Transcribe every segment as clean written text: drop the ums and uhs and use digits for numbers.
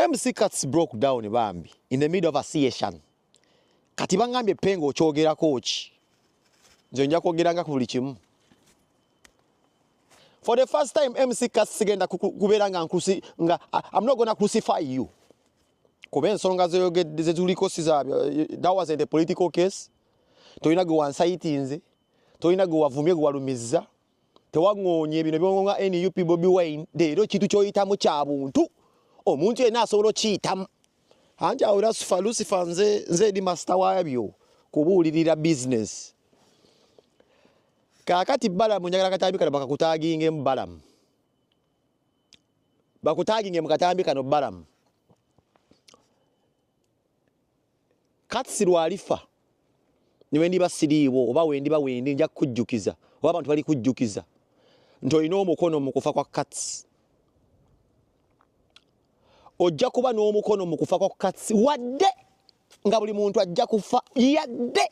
MC Cuts broke down bambi in the middle of a session. Kati bangambye Pengo okyogera coach. Nze nja kwogeranga ku buli kimu. For the first time MC Cuts sigenda kuberanga nga I'm not gonna crucify you. Kuba ensonga zetuliko that wasn't a political case. Toyina gwe wansayitinze. Toyina gwe wavumye gwe walumizza. Tewaŋŋoonye bino byonga NUP Bobi Wine leero kitu kyoyitamu kya buntu. Omuntu yenna asobola okiyitamu. Anti awo Lucifer nze di master wabyo kubuulirira business. Kakati Balamu njagala katambi kano bakakutaginge mu Balamu. Bakutaginge mu katambi kano Balamu. Katsi lwalifa. Niwe ndiba siriiwo oba wendi nja kujjukiza. Oba abantu bali kujjukiza. Ntoyina omukono mu kufa kwa Katsi. Ojja kuba n'omukono mu kufa kwa Katsi wadde nga buli muntu ajja kufa yadde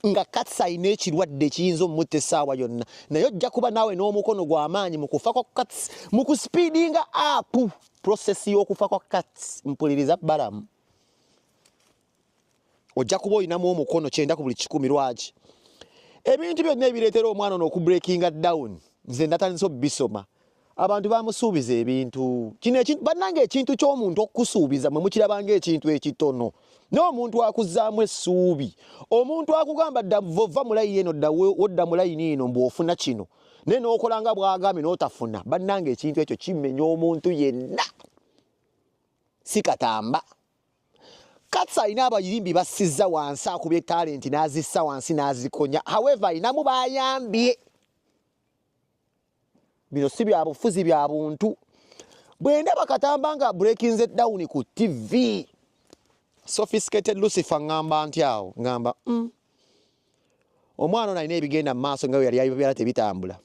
nga Katsi ayina ekirwadde kiyinza omutta essaawa yonna. Naye ojja kuba naawe n'omukono gw'amaanyi mu kufa kwa Katsi mu kuspeedinga up process y'okufa kwa Katsi. Mpuliriza Balamu. Ojja kuba oyinamu omukono 9 ku buli 10 lwaki. Ebintu byonna ebireetera omwana ono okubreakinga down nze ndatandise obisoma. Abantu bamusuubiza ebintu. Kino ekintu bannange ekintu ky'omuntu okusuubiza mwe mukirabanga ekintu ekitono. N'omuntu akuzzaamu essuubi. Omuntu akugamba dda vova mulayini eno dda wodda mulayini eno mbw'ofuna kino. Ne n'okolanga bw'agambye n'otafuna. Bannange ekintu ekyo kimenya omuntu yenna. Si katamba. Katsi alina abayimbi bassizza wansi akubye talenti n'azissa wansi n'azikonya. However ayinamu bayambye. Bino si bya bufuzi bya buntu. Bwe ndaba Katamba nga breaking it down ku TV. Sophisticated Lucifer ngamba ntya awo ngamba omwana ono alina ebigenda mu maaso nga we yali abibala tebitambula.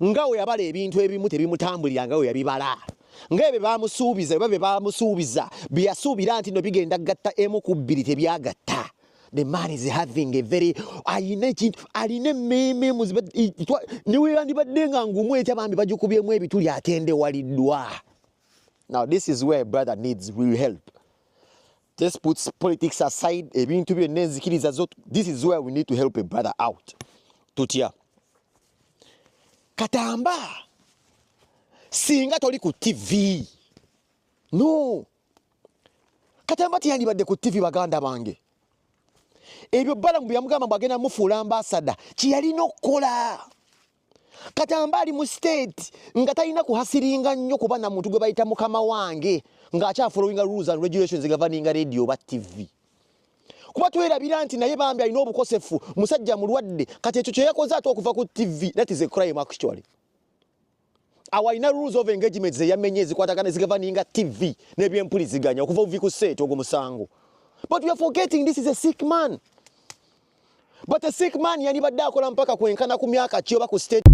Nga we yabala ebintu ebimu tebimutambulira nga we yabibala. Ngebe bamusuubiza babe bamusuubiza byasuubira nti no bigenda gatta emu ku 2 tebyagatta. The man is having a very aline meme niwe yandibadde nga ngumu etya bambi bajukubyemu ebituli atende waliddwa. Now this is where brother needs real help. Just put politics aside, ebintu byonna enzikiriza zo. This is where we need to help a brother out. Tutya Katamba singa toli ku TV. No. Katamba tiyandibadde ku TV baganda bange. Ebyo Balamu byamugamba bagenda mufuula ambassador kiyalina okukola. Katamba ali mu state nga talina kuhasiringa nnyo kuba na muntu gwe bayita mukama wange nga akyafollowinga rules and regulations governing radio ba TV. Kuba twerabira nti naye bambi alina obukosefu musajja mulwadde kati ekyo kye yakoze ate okuva ku TV. That is a crime actually. Awalina rules of engagement ze yamenye ezikwatagana ezigoverninga TV n'ebyempuliziganya okuva uvi ku state ogwo musango. But we are forgetting this is a sick man. But a sick man yanibadde akola mpaka kwenkana ku myaka ki oba ku state.